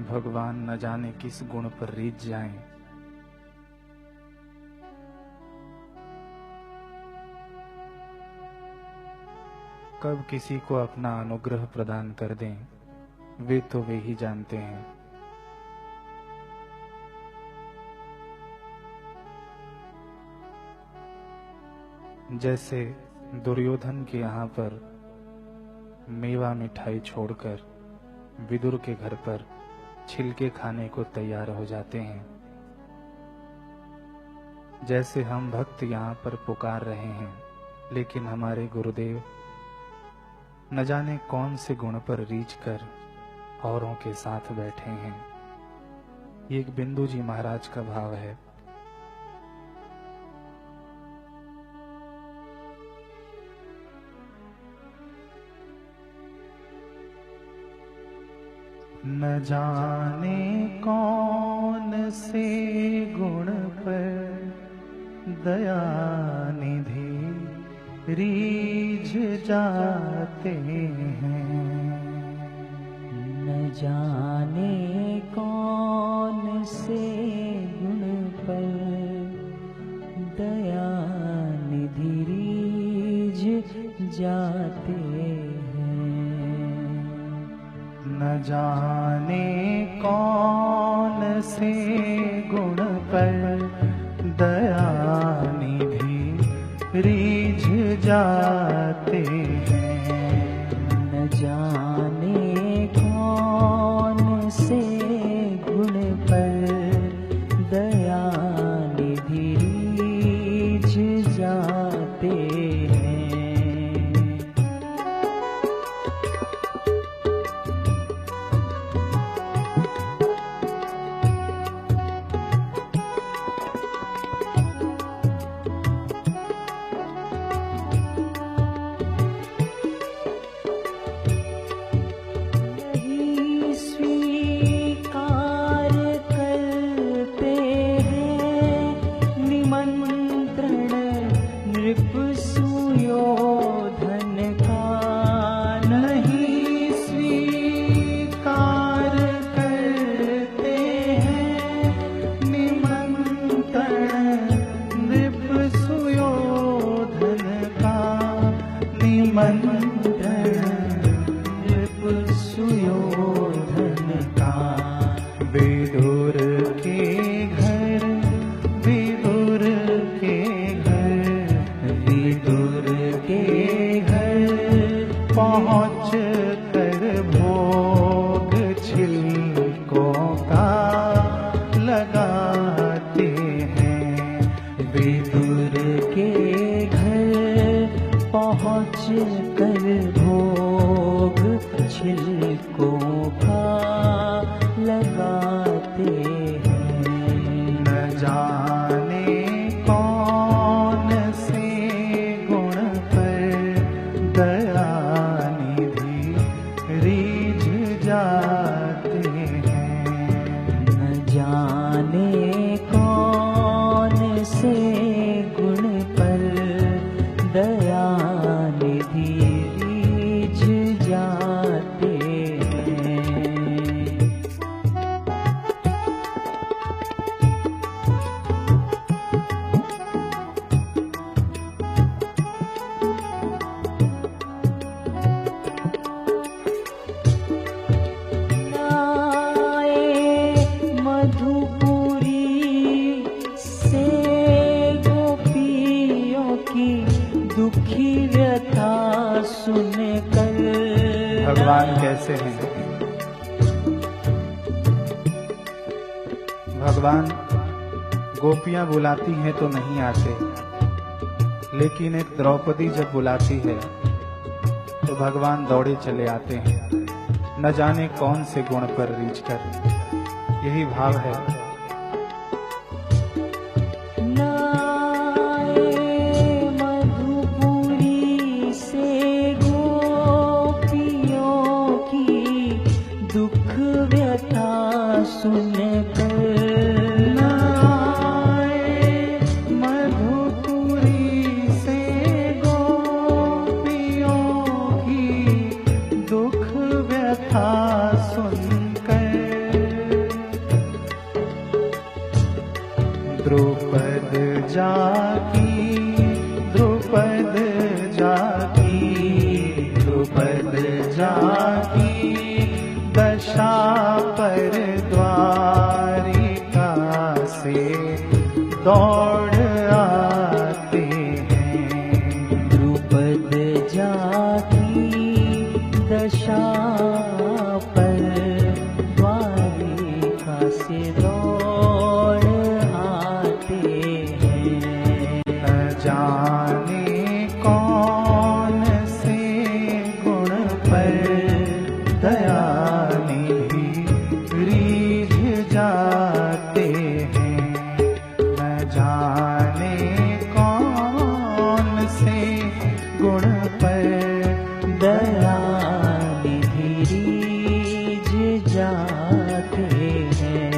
भगवान न जाने किस गुण पर रीझ जाएं, कब किसी को अपना अनुग्रह प्रदान कर दें, वे तो वे ही जानते हैं। जैसे दुर्योधन के यहाँ पर मेवा मिठाई छोड़कर विदुर के घर पर छिलके खाने को तैयार हो जाते हैं, जैसे हम भक्त यहाँ पर पुकार रहे हैं, लेकिन हमारे गुरुदेव न जाने कौन से गुण पर रीझ कर औरों के साथ बैठे हैं। ये एक बिंदु जी महाराज का भाव है। न जाने कौन से गुण पर दया निधि रीझ जाते हैं। न जाने कौन से गुण पर दया निधि रीझ जाते हैं। न जाने कौन से गुण पर दया निधि रीझ जाते हैं। न जाने कौन से गुण पर दया निधि रीझ जाते हैं। पहुँच कर भोग छिलकों का लगाते हैं। विदुर के घर पहुँच कर भोग छिलकों का लगाते हैं। न जाने कौन से गुण पर दया रीझ जाते हैं। न जाने कौन से गुण पर दया निधि रीझ जाते हैं। दुखी व्यथा सुनकर भगवान कैसे हैं? भगवान गोपियां बुलाती हैं तो नहीं आते, लेकिन एक द्रौपदी जब बुलाती है तो भगवान दौड़े चले आते हैं, न जाने कौन से गुण पर रीझ कर। यही भाव है। सुनकर मधुपुरी से जाकी दशा पर द्वारिका से दौड़ आते हैं। द्रुपद जाकी दशा पर द्वारिका से दौड़ आते हैं। न जाने कौन से गुण पर दयानिधि रीझ जाते हैं। न जाने कौन से गुण पर दयानिधि रीझ जाते हैं।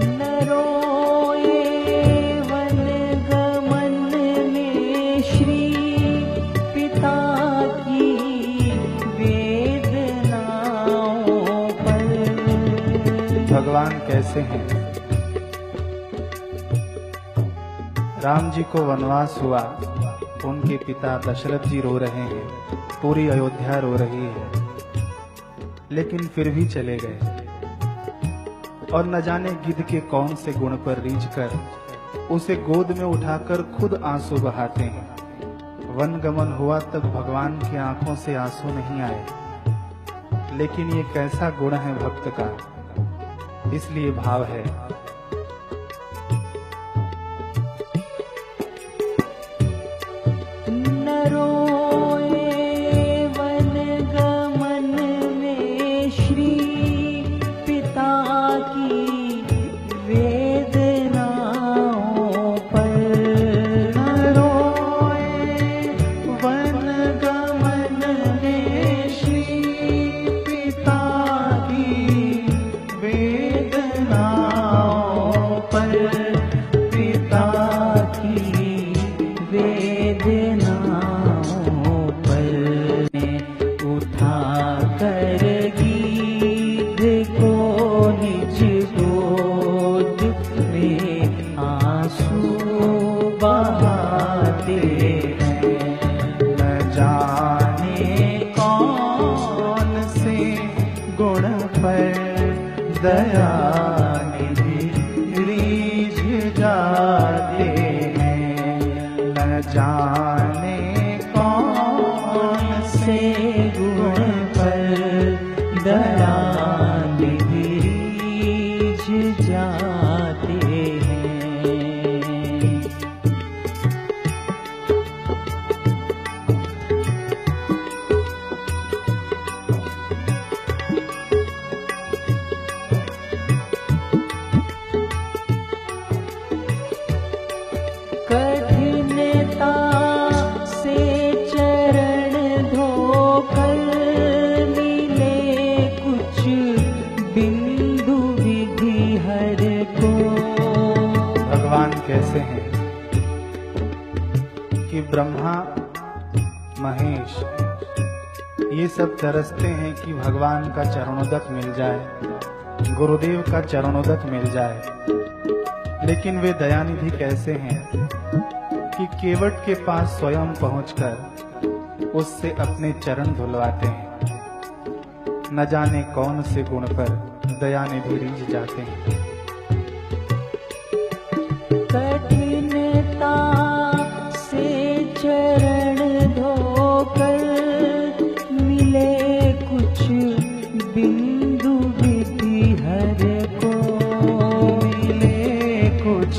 न रोए वन गमन में श्री पिता की वेदनाओं पर। भगवान कैसे हैं? राम जी को वनवास हुआ, उनके पिता दशरथ जी रो रहे हैं, पूरी अयोध्या रो रही है, लेकिन फिर भी चले गए और न जाने गिद्ध के कौन से गुण पर रीझ कर उसे गोद में उठाकर खुद आंसू बहाते हैं। वन गमन हुआ तब भगवान की आंखों से आंसू नहीं आए, लेकिन ये कैसा गुण है भक्त का, इसलिए भाव है। न रोए वन गमन में श्री पिता की वेदनाओं पर। न रोए वन गमन में श्री पिता की वेदनाओं पर। पिता की वेदनाओं पर उठा कर गिद्ध को निज गोद में आंसू बहाते हैं। न जाने कौन से गुण पर दयानिधि रीझ जाते हैं। न जाने कौन से गुण पर दयानिधि रीझ जाते हैं। कठिनता से चरण धोकर मिले कुछ बिंदु विधि हर को। भगवान कैसे हैं कि ब्रह्मा महेश ये सब तरसते हैं कि भगवान का चरणोदक मिल जाए, गुरुदेव का चरणोदक मिल जाए, लेकिन वे दयानिधि कैसे हैं कि केवट के पास स्वयं पहुंचकर उससे अपने चरण धुलवाते हैं। न जाने कौन से गुण पर दयानिधि रीझ जाते हैं। कठिनता से चरण धोकर मिले कुछ बिंदु विधि हर को। मिले कुछ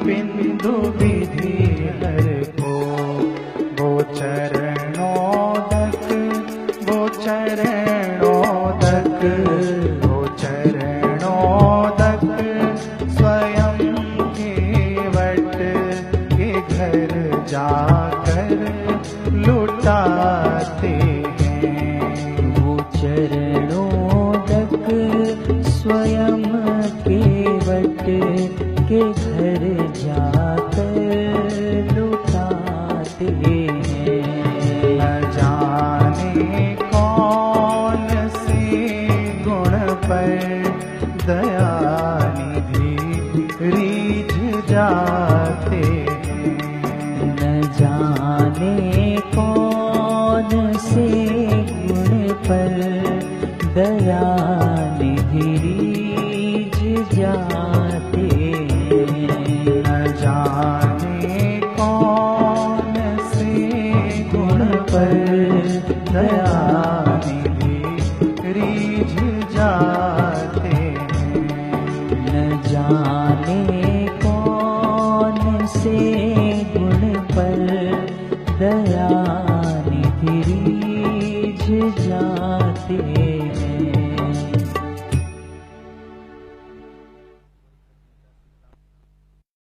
बिंदु विधि हर को। वो चरणोदक, वो चरणोदक, वो चरणोदक स्वयं केवट के घर जाकर लुटाते हैं। वो चरणोदक न जाने कौन से गुण पर दया निधि रीझ जाते न जाने कौन से गुण पर दया निधि रीझ जाते न जाने कौन से गुण पर दया निधि रीझ जाते न जाने कौन से गुण पर दया